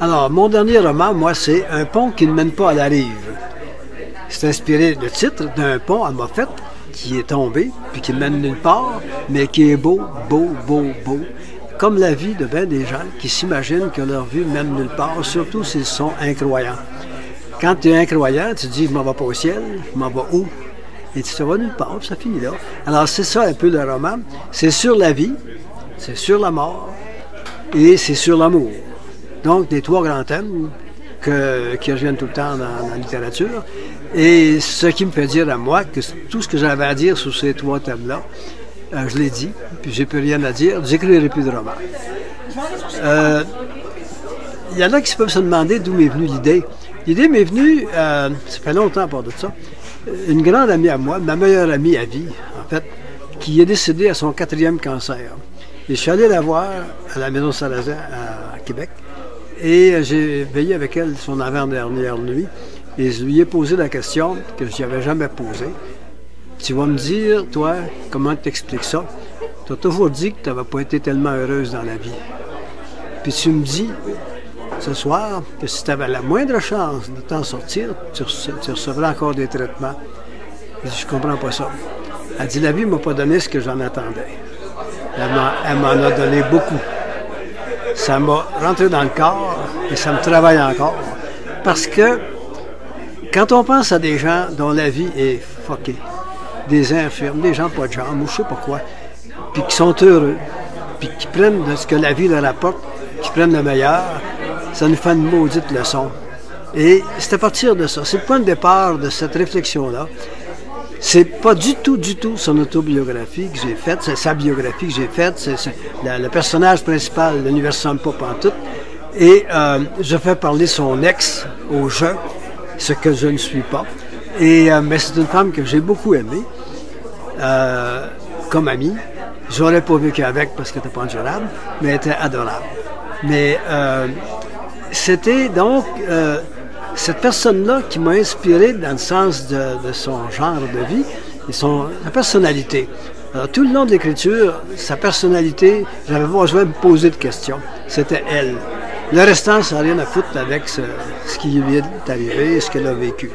Alors, mon dernier roman, moi, c'est Un pont qui ne mène pas à la rive. C'est inspiré, le titre, d'un pont à Moffett qui est tombé, puis qui mène nulle part, mais qui est beau, beau, beau, beau. Comme la vie de bien des gens qui s'imaginent que leur vie mène nulle part, surtout s'ils sont incroyants. Quand tu es incroyant, tu te dis, je m'en vais pas au ciel, je m'en vais où? Et tu te vas nulle part, puis ça finit là. Alors, c'est ça un peu le roman. C'est sur la vie, c'est sur la mort, et c'est sur l'amour. Donc, des trois grands thèmes qui reviennent tout le temps dans la littérature. Et ce qui me fait dire à moi que tout ce que j'avais à dire sur ces trois thèmes-là, je l'ai dit, puis j'ai plus rien à dire, j'écrirai plus de romans. Il y en a qui peuvent se demander d'où m'est venue l'idée. L'idée m'est venue, ça fait longtemps à part de ça, une grande amie à moi, ma meilleure amie à vie, en fait, qui est décédée à son 4e cancer. Et je suis allé la voir à la Maison Salazar à Québec, et j'ai veillé avec elle son avant-dernière nuit, et je lui ai posé la question que je n'avais jamais posée. Tu vas me dire, toi, comment tu expliques ça? Tu as toujours dit que tu n'avais pas été tellement heureuse dans la vie. Puis tu me dis, ce soir, que si tu avais la moindre chance de t'en sortir, tu recevrais encore des traitements. Je dis, je comprends pas ça. Elle dit, la vie ne m'a pas donné ce que j'en attendais. Elle m'en a donné beaucoup. Ça m'a rentré dans le corps et ça me travaille encore. Parce que quand on pense à des gens dont la vie est fuckée, des infirmes, des gens pas de jambes, ou je sais pas quoi, puis qui sont heureux, puis qui prennent de ce que la vie leur apporte, qui prennent le meilleur, ça nous fait une maudite leçon. Et c'est à partir de ça. C'est le point de départ de cette réflexion-là. C'est pas du tout son autobiographie que j'ai faite, c'est sa biographie que j'ai faite, c'est le personnage principal ne lui ressemble pas pantoute. Et je fais parler son ex au jeu, ce que je ne suis pas. Et mais c'est une femme que j'ai beaucoup aimée, comme amie. J'aurais pas vécu avec parce qu'elle n'était pas endurable, mais elle était adorable. Mais c'était donc cette personne-là qui m'a inspiré dans le sens de son genre de vie et sa personnalité. Alors, tout le long de l'écriture, sa personnalité, j'avais besoin de me poser de questions. C'était elle. Le restant, ça n'a rien à foutre avec ce qui lui est arrivé, ce qu'elle a vécu.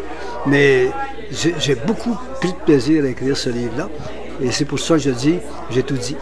Mais j'ai beaucoup pris de plaisir à écrire ce livre-là. Et c'est pour ça que je dis, j'ai tout dit.